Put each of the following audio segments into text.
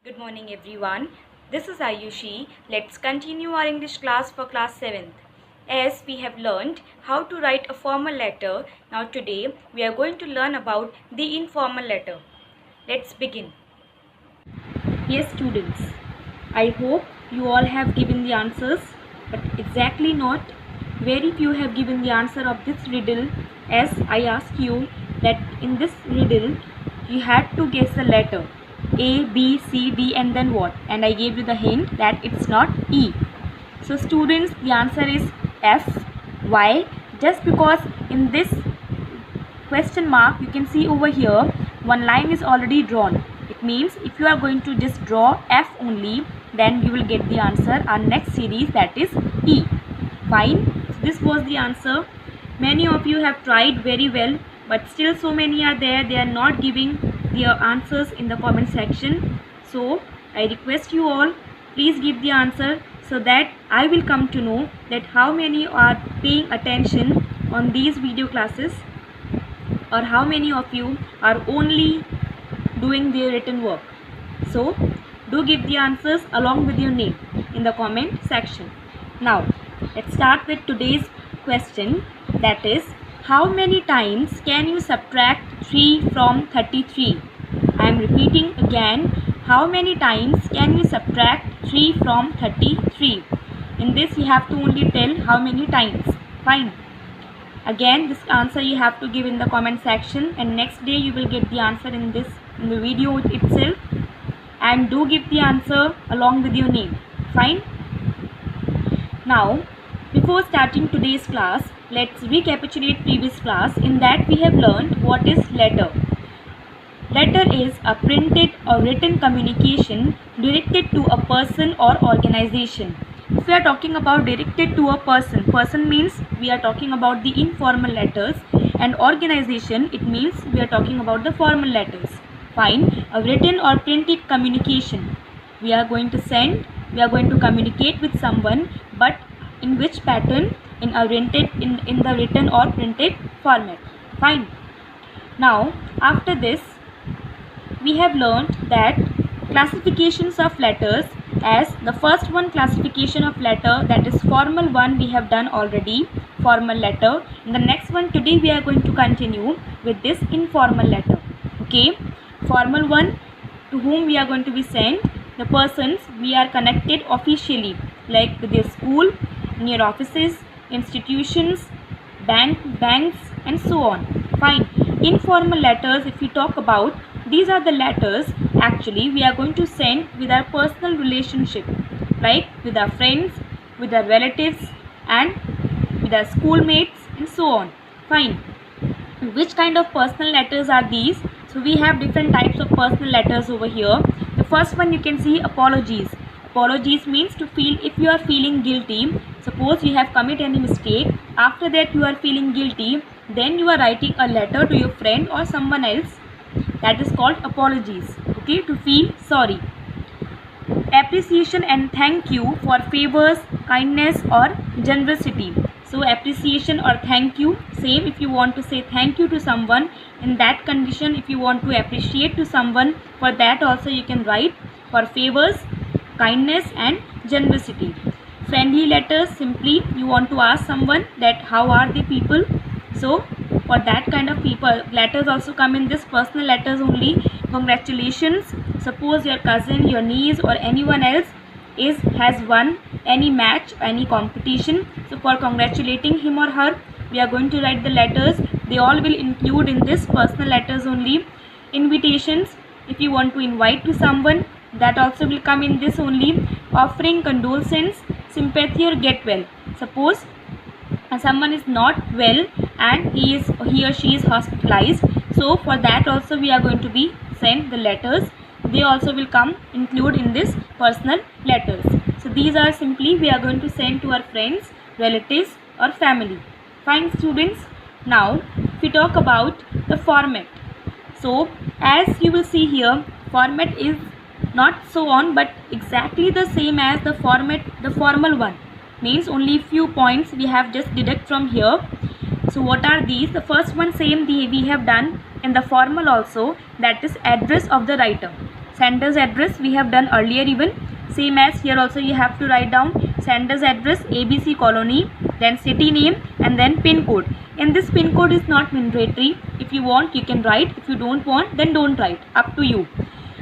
Good morning everyone. This is Ayushi. Let's continue our English class for class 7th. As we have learned how to write a formal letter, now today we are going to learn about the informal letter. Let's begin. Yes students, I hope you all have given the answers, but exactly not. Very few have given the answer of this riddle, as I asked you that in this riddle you had to guess the letter A, B, C, D and then what? And I gave you the hint that it's not E. So students, the answer is F. Why? Just because in this question mark you can see over here one line is already drawn. It means if you are going to just draw F only, then you will get the answer. Our next series, that is E. Fine. So this was the answer. Many of you have tried very well, but still so many are there, they are not giving their answers in the comment section. So I request you all, please give the answer so that I will come to know that how many are paying attention on these video classes, or how many of you are only doing their written work. So do give the answers along with your name in the comment section. Now let's start with today's question, that is, how many times can you subtract 3 from 33? I am repeating again, how many times can you subtract 3 from 33? In this you have to only tell how many times. Fine. Again, this answer you have to give in the comment section, and next day you will get the answer in the video itself, and do give the answer along with your name. Fine. Now before starting today's class, let's recapitulate previous class. In that we have learned what is letter. Letter is a printed or written communication directed to a person or organization. If we are talking about directed to a person means we are talking about the informal letters, and organization, it means we are talking about the formal letters. Fine. A written or printed communication. We are going to communicate with someone, but in which pattern? In the written or printed format. Fine. Now after this we have learned that classifications of letters. As the first one, classification of letter, that is formal one, we have done already, formal letter. In the next one today we are going to continue with this informal letter. Okay, formal one, to whom we are going to be sent, the persons we are connected officially, like with their school, near offices, institutions, banks and so on. Fine. Informal letters, if we talk about, these are the letters actually we are going to send with our personal relationship, like with our friends, with our relatives and with our schoolmates and so on. Fine. Which kind of personal letters are these? So we have different types of personal letters over here. The first one you can see, apologies. Apologies means to feel, if you are feeling guilty, suppose you have committed any mistake, after that you are feeling guilty, then you are writing a letter to your friend or someone else, that is called apologies. Okay, to feel sorry. Appreciation and thank you for favors, kindness or generosity. So appreciation or thank you, same. If you want to say thank you to someone, in that condition, if you want to appreciate to someone, for that also you can write for favors, kindness and generosity. Friendly letters, simply you want to ask someone that how are the people. So for that kind of people, letters also come in this personal letters only. Congratulations, suppose your cousin, your niece or anyone else has won any match, any competition, so for congratulating him or her we are going to write the letters. They all will include in this personal letters only. Invitations, if you want to invite to someone, that also will come in this only. Offering condolences, sympathy or get well. Suppose someone is not well and he or she is hospitalized, so for that also we are going to be send the letters. They also will come include in this personal letters. So these are simply we are going to send to our friends, relatives or family. Fine students. Now if we talk about the format, so as you will see here, format is not so on but exactly the same as the formal one, means only few points we have just deduct from here. So what are these? The first one, same we have done in the formal also, that is address of the writer. Sender's address we have done earlier even. Same as here also you have to write down sender's address, ABC colony, then city name and then pin code. And this pin code is not mandatory. If you want you can write. If you don't want then don't write. Up to you.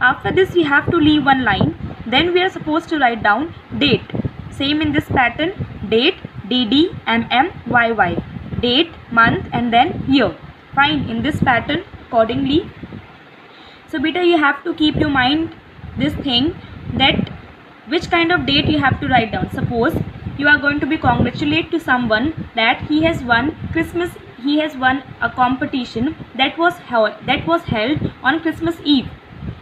After this we have to leave one line. Then we are supposed to write down date. Same in this pattern. Date, DD, MM, YY. Date, month and then year. Fine. In this pattern accordingly. So beta you have to keep your mind this thing that which kind of date you have to write down. Suppose you are going to be congratulate to someone that he has won Christmas. He has won a competition that was held on Christmas Eve.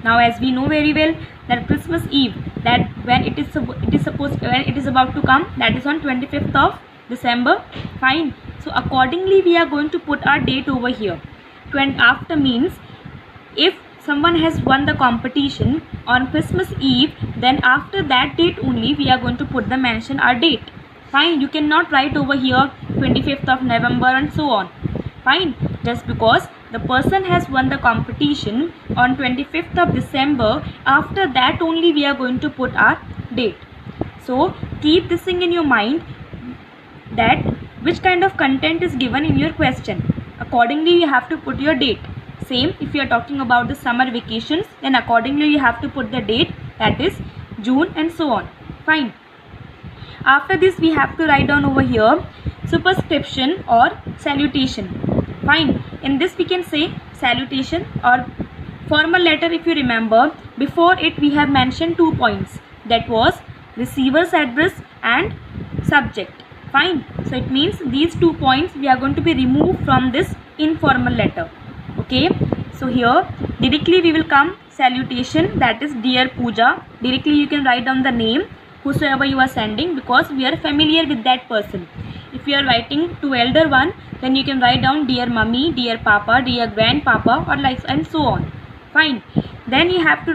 Now as we know very well that Christmas Eve, that when it is about to come, that is on 25th of December. Fine. So accordingly we are going to put our date over here. After means if someone has won the competition on Christmas Eve, then after that date only we are going to put the mention our date. Fine. You cannot write over here 25th of November and so on. Fine. Just because the person has won the competition on 25th of December, after that only we are going to put our date. So keep this thing in your mind that which kind of content is given in your question. Accordingly you have to put your date. Same if you are talking about the summer vacations, then accordingly you have to put the date, that is June and so on. Fine. After this we have to write down over here superscription or salutation. Fine. In this we can say salutation or formal letter. If you remember, before it we have mentioned 2 points, that was receiver's address and subject. Fine. So it means these 2 points we are going to be removed from this informal letter. Okay. So here directly we will come salutation, that is dear Pooja. Directly you can write down the name whosoever you are sending, because we are familiar with that person. If you are writing to elder one, then you can write down dear mummy, dear papa, dear grandpapa, or like and so on. Fine. Then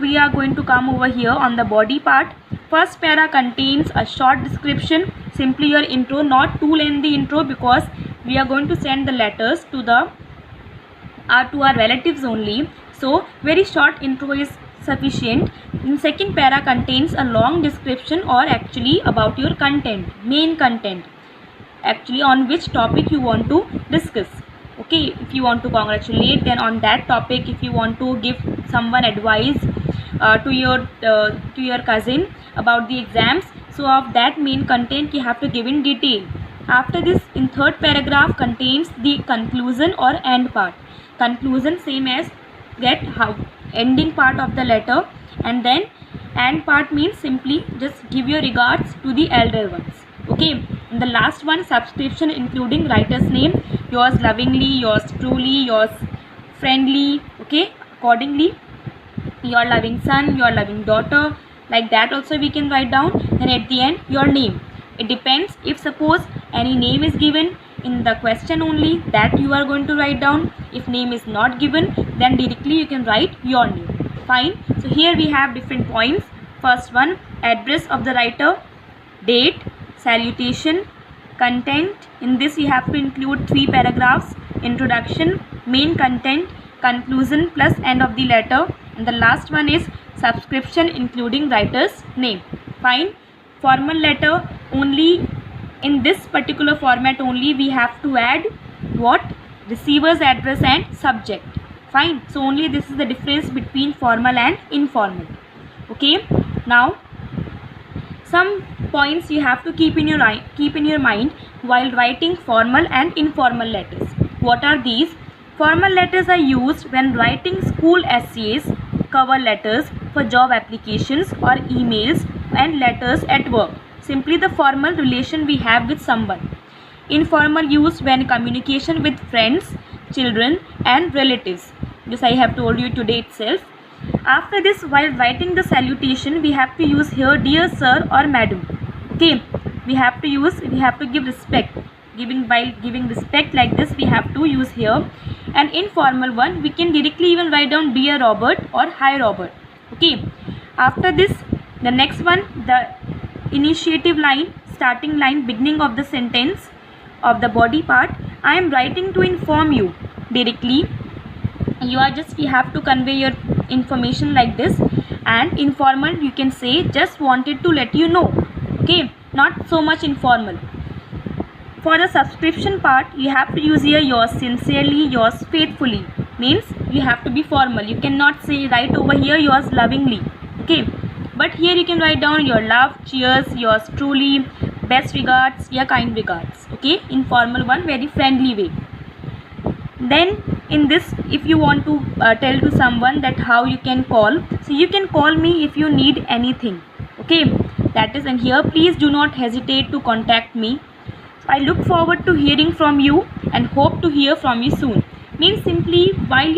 we are going to come over here on the body part. First para contains a short description, simply your intro, not too lengthy intro, because we are going to send the letters to our relatives only. So very short intro is sufficient. In second para contains a long description or actually about your content, main content, actually on which topic you want to discuss. Okay, if you want to congratulate, then on that topic. If you want to give someone advice to your cousin about the exams, so of that main content you have to give in detail. After this, in third paragraph contains the conclusion or end part. Conclusion same as get how ending part of the letter, and then end part means simply just give your regards to the elder ones. Okay. And the last one, subscription including writer's name, yours lovingly, yours truly, yours friendly. Okay. Accordingly, your loving son, your loving daughter, like that also we can write down. Then at the end your name. It depends. If suppose any name is given in the question only, that you are going to write down. If name is not given, then directly you can write your name. Fine. So here we have different points. First one, address of the writer, date, salutation, content. In this you have to include 3 paragraphs: introduction, main content, conclusion plus end of the letter, and the last one is subscription including writer's name. Fine. Formal letter only, in this particular format only we have to add what? Receiver's address and subject. Fine. So only this is the difference between formal and informal. Okay. Now some points you have to keep in your mind while writing formal and informal letters. What are these? Formal letters are used when writing school essays, cover letters for job applications or emails and letters at work. Simply the formal relation we have with someone. Informal used when communication with friends, children and relatives. This I have told you today itself. After this, while writing the salutation, we have to use here dear sir or madam. Okay, we have to give respect. While giving respect like this, we have to use here. An informal one, we can directly even write down dear Robert or hi Robert. Okay. After this, the next one, the initiative line, starting line, beginning of the sentence of the body part. I am writing to inform you. Directly, we have to convey your information like this. and informal you can say just wanted to let you know. Okay, not so much informal. For the subscription part, you have to use here yours sincerely, yours faithfully. Means you have to be formal. You cannot say write over here yours lovingly. Okay, but here you can write down your love, cheers, yours truly, best regards, your kind regards. Okay, informal one, very friendly way. Then in this, if you want to tell to someone that how you can call, so you can call me if you need anything. Okay, that is, and here please do not hesitate to contact me. I look forward to hearing from you and hope to hear from you soon. Means simply while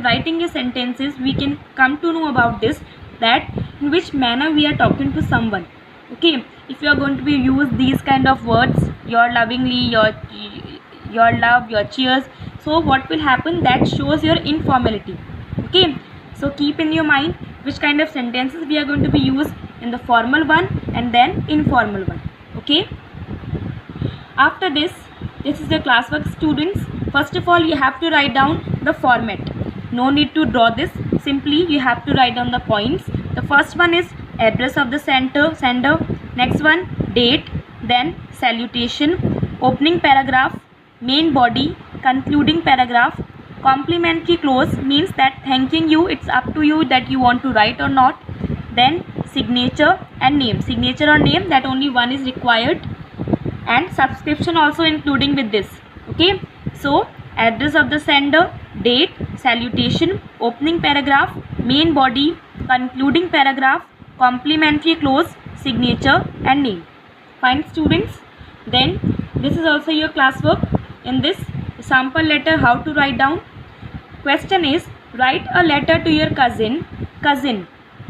writing your sentences, we can come to know about this, that in which manner we are talking to someone. Okay, if you are going to be use these kind of words, your lovingly, your love, your cheers, so what will happen, that shows your informality. Okay, so keep in your mind which kind of sentences we are going to be used in the formal one and then informal one. Okay, after this is the classwork, students. First of all, you have to write down the format. No need to draw this, simply you have to write down the points. The first one is address of the sender, next one date, then salutation, opening paragraph, main body, concluding paragraph, complimentary clause means that thanking you, it's up to you that you want to write or not. Then signature and name, signature or name, that only one is required, and subscription also including with this. Okay, so address of the sender, date, salutation, opening paragraph, main body, concluding paragraph, complimentary clause, signature and name. Fine students, then this is also your classwork. In this sample letter, how to write down. Question is, write a letter to your cousin.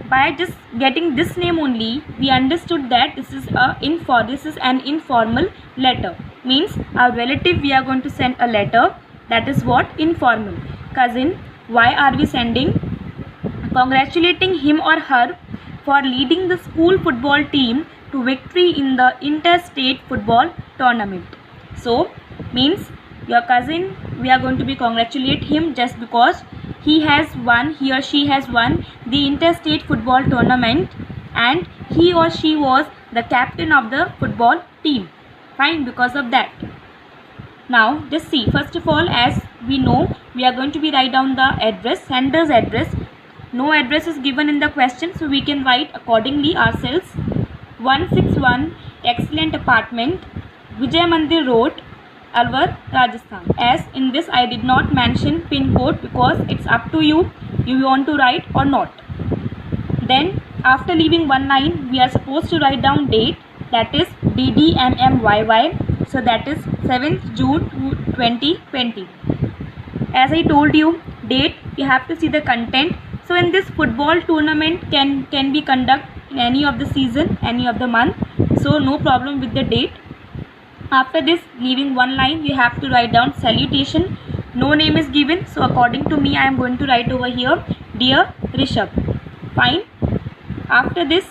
By just getting this name only, we understood that this is an informal letter. Means our relative we are going to send a letter. That is what? Informal. Cousin. Why are we sending? Congratulating him or her for leading the school football team to victory in the interstate football tournament. So means your cousin, we are going to be congratulate him just because he or she has won the interstate football tournament and he or she was the captain of the football team. Fine, because of that. Now just see, first of all, as we know, we are going to be write down the address, sender's address. No address is given in the question, so we can write accordingly ourselves. 161 Excellent Apartment, Vijay Mandir Road, Alwar, Rajasthan. As in this I did not mention pin code because it's up to you, you want to write or not. Then after leaving one line, we are supposed to write down date, that is DDMMYY, so that is 7th June 2020. As I told you, date, you have to see the content. So in this football tournament can be conducted in any of the season, any of the month, so no problem with the date. After this, leaving one line, you have to write down salutation. No name is given, so according to me I am going to write over here, Dear Rishabh. Fine. After this,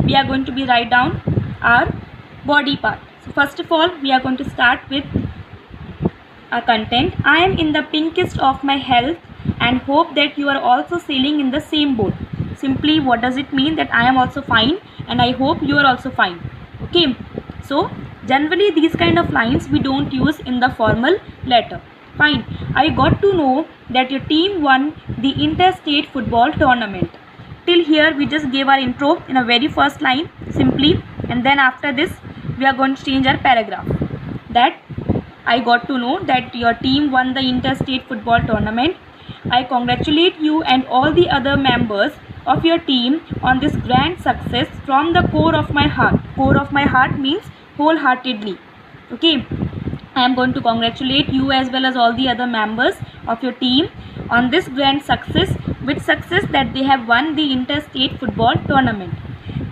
we are going to be write down our body part. So first of all, we are going to start with our content. I am in the pinkest of my health and hope that you are also sailing in the same boat. Simply what does it mean? That I am also fine and I hope you are also fine. Okay, so generally these kind of lines we don't use in the formal letter. Fine. I got to know that your team won the interstate football tournament. Till here we just gave our intro in a very first line simply, and then after this we are going to change our paragraph. That I got to know that your team won the interstate football tournament. I congratulate you and all the other members of your team on this grand success from the core of my heart. Core of my heart means wholeheartedly. Okay, I am going to congratulate you as well as all the other members of your team on this grand success, with success that they have won the interstate football tournament.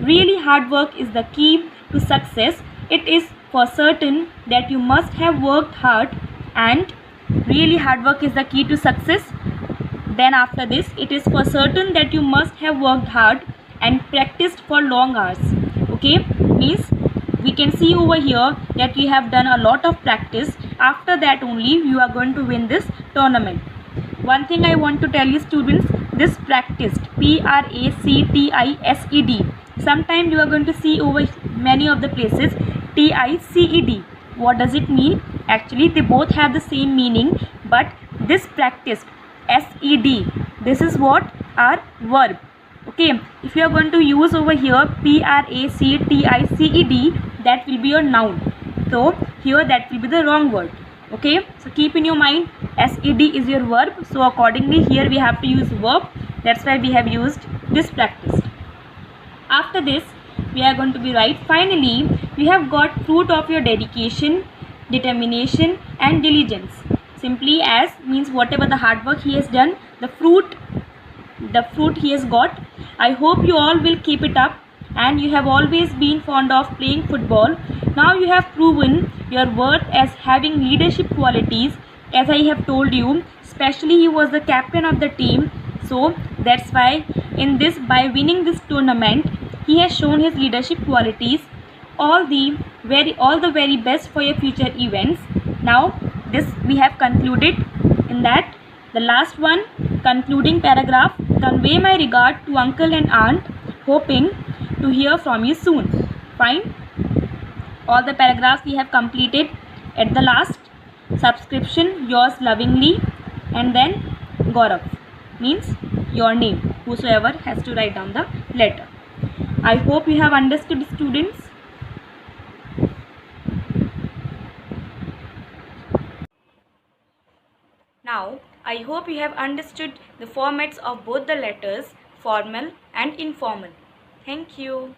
Really hard work is the key to success. It is for certain that you must have worked hard, and really hard work is the key to success. Then after this, it is for certain that you must have worked hard and practiced for long hours. Okay, means we can see over here that you have done a lot of practice. After that only you are going to win this tournament. One thing I want to tell you students, this practiced, Practised. Sometimes you are going to see over many of the places TICED. What does it mean? Actually, they both have the same meaning, but this practiced, SED, this is what our verb. Okay, if you are going to use over here PRACTICED, that will be your noun. So here that will be the wrong word. Okay, so keep in your mind SED is your verb, so accordingly here we have to use verb. That's why we have used this practice. After this we are going to be right, finally you have got fruit of your dedication, determination and diligence. Simply as means whatever the hard work he has done, the fruit he has got. I hope you all will keep it up, and you have always been fond of playing football. Now you have proven your worth as having leadership qualities, as I have told you, especially he was the captain of the team. So that's why in this, by winning this tournament, he has shown his leadership qualities. All the very best for your future events. Now this we have concluded. In that, the last one, concluding paragraph, convey my regard to uncle and aunt, hoping to hear from you soon. Fine. All the paragraphs we have completed. At the last, subscription, yours lovingly, and then Gaurav means your name, whosoever has to write down the letter. I hope you have understood, students. Now, I hope you have understood the formats of both the letters, formal and informal. Thank you.